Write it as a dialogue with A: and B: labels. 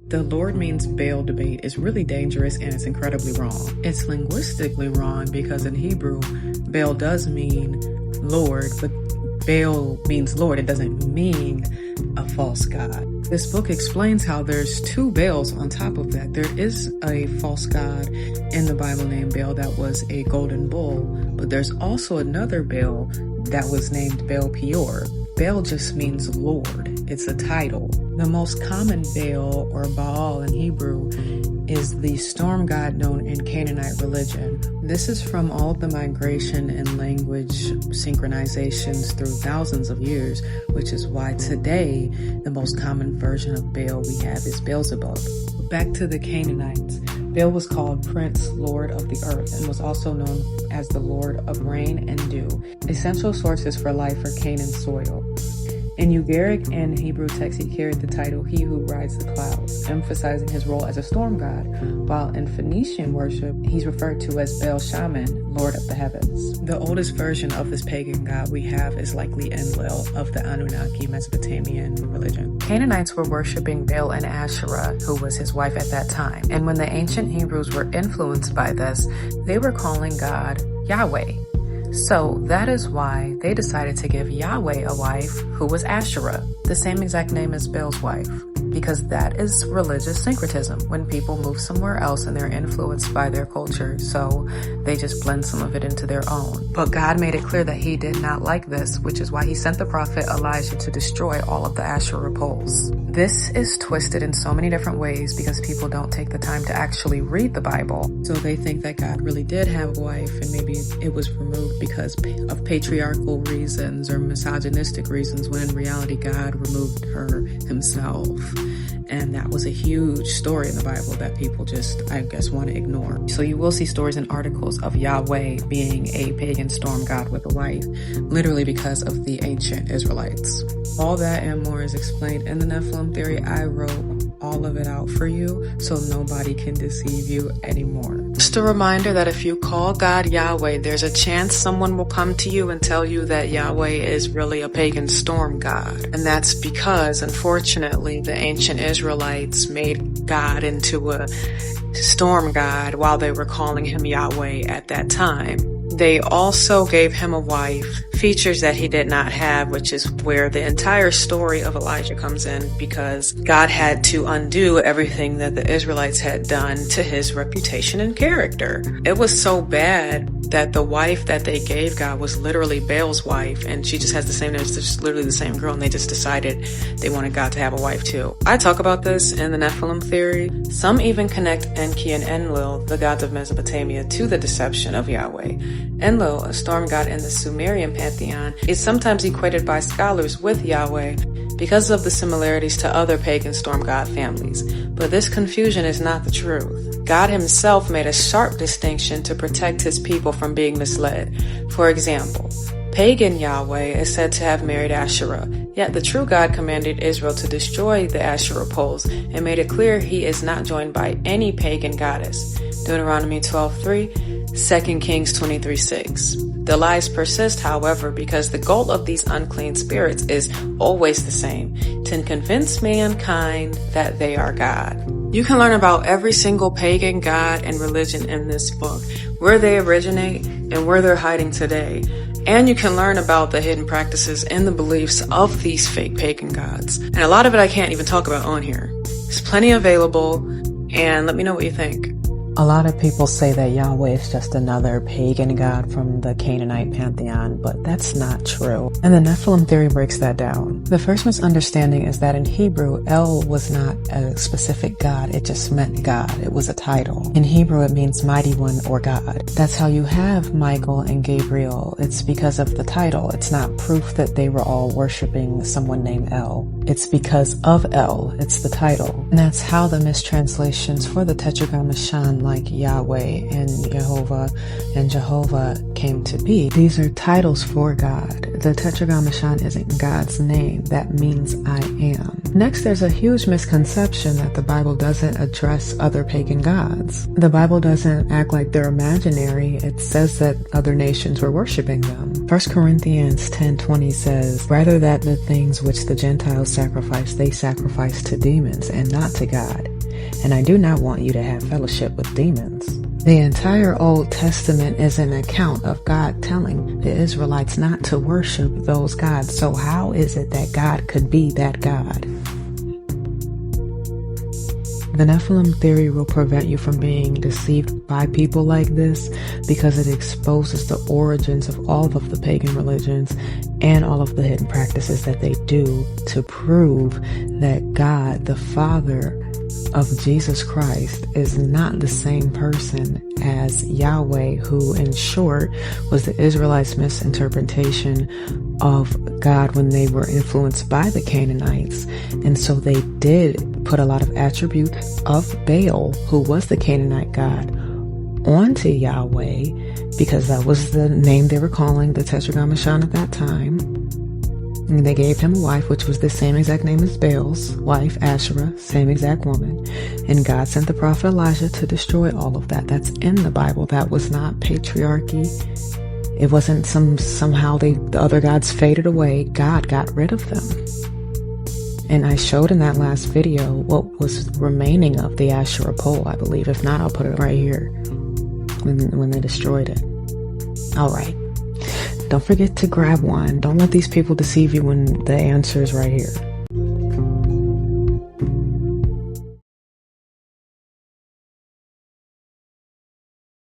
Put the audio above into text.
A: The Lord means Baal debate is really dangerous and it's incredibly wrong. It's linguistically wrong because in Hebrew, Baal does mean Lord, but Baal means Lord. It doesn't mean a false god. This book explains how there's two Baals on top of that. There is a false god in the Bible named Baal that was a golden bull, but there's also another Baal that was named Baal Peor. Baal just means Lord. It's a title. The most common Baal or Baal in Hebrew is the storm god known in Canaanite religion. This is from all of the migration and language synchronizations through thousands of years, which is why today the most common version of Baal we have is Beelzebub. Back to the Canaanites. Baal was called Prince, Lord of the Earth, and was also known as the Lord of Rain and Dew. Essential sources for life are Canaan's soil. In Ugaritic and Hebrew texts, he carried the title, He Who Rides the Clouds, emphasizing his role as a storm god, while in Phoenician worship, he's referred to as Baal Shaman, Lord of the Heavens. The oldest version of this pagan god we have is likely Enlil of the Anunnaki Mesopotamian religion. Canaanites were worshipping Baal and Asherah, who was his wife at that time, and when the ancient Hebrews were influenced by this, they were calling God Yahweh. So that is why they decided to give Yahweh a wife who was Asherah, the same exact name as Baal's wife, because that is religious syncretism, when people move somewhere else and they're influenced by their culture, so they just blend some of it into their own. But God made it clear that he did not like this, which is why he sent the prophet Elijah to destroy all of the Asherah poles. This is twisted in so many different ways because people don't take the time to actually read the Bible. So they think that God really did have a wife and maybe it was removed because of patriarchal reasons or misogynistic reasons, when in reality God removed her himself. And that was a huge story in the Bible that people just, I guess, want to ignore. So you will see stories and articles of Yahweh being a pagan storm god with a wife, literally because of the ancient Israelites. All that and more is explained in the Nephilim theory. I wrote all of it out for you so nobody can deceive you anymore. Just a reminder that if you call God Yahweh, there's a chance someone will come to you and tell you that Yahweh is really a pagan storm god. And that's because, unfortunately, the ancient Israelites made God into a storm god while they were calling him Yahweh at that time. They also gave him a wife, features that he did not have, which is where the entire story of Elijah comes in, because God had to undo everything that the Israelites had done to his reputation and character. It was so bad that the wife that they gave God was literally Baal's wife, and she just has the same name, it's just literally the same girl, and they just decided they wanted God to have a wife too. I talk about this in the Nephilim theory. Some even connect Enki and Enlil, the gods of Mesopotamia, to the deception of Yahweh. Enlil, a storm god in the Sumerian pantheon, is sometimes equated by scholars with Yahweh because of the similarities to other pagan storm god families. But this confusion is not the truth. God himself made a sharp distinction to protect his people from being misled. For example, pagan Yahweh is said to have married Asherah, yet the true God commanded Israel to destroy the Asherah poles and made it clear he is not joined by any pagan goddess. Deuteronomy 12:3, 2 Kings 23:6. The lies persist, however, because the goal of these unclean spirits is always the same, to convince mankind that they are God. You can learn about every single pagan god and religion in this book, where they originate and where they're hiding today. And you can learn about the hidden practices and the beliefs of these fake pagan gods. And a lot of it I can't even talk about on here. There's plenty available, and let me know what you think. A lot of people say that Yahweh is just another pagan god from the Canaanite pantheon, but that's not true. And the Nephilim theory breaks that down. The first misunderstanding is that in Hebrew, El was not a specific god, it just meant God. It was a title. In Hebrew, it means mighty one or God. That's how you have Michael and Gabriel. It's because of the title. It's not proof that they were all worshiping someone named El. It's because of El. It's the title. And that's how the mistranslations for the Tetragrammaton like Yahweh and Jehovah came to be. These are titles for God. The Tetragrammaton isn't God's name. That means I am. Next, there's a huge misconception that the Bible doesn't address other pagan gods. The Bible doesn't act like they're imaginary. It says that other nations were worshiping them. 1 Corinthians 10:20 says, rather that the things which the Gentiles sacrifice, they sacrifice to demons and not to God. and I do not want you to have fellowship with demons. The entire Old Testament is an account of God telling the Israelites not to worship those gods. So how is it that God could be that God? The Nephilim theory will prevent you from being deceived by people like this because it exposes the origins of all of the pagan religions and all of the hidden practices that they do to prove that God, the Father of Jesus Christ, is not the same person as Yahweh, who in short was the Israelites' misinterpretation of God when they were influenced by the Canaanites. And so they did put a lot of attributes of Baal, who was the Canaanite god, onto Yahweh, because that was the name they were calling the Tetragrammaton at that time. And they gave him a wife, which was the same exact name as Baal's wife, Asherah, same exact woman. And God sent the prophet Elijah to destroy all of that. That's in the Bible. That was not patriarchy. It wasn't somehow the other gods faded away. God got rid of them. And I showed in that last video what was remaining of the Asherah pole, I believe. If not, I'll put it right here when they destroyed it. All right. Don't forget to grab one. Don't let these people deceive you when the answer is right here.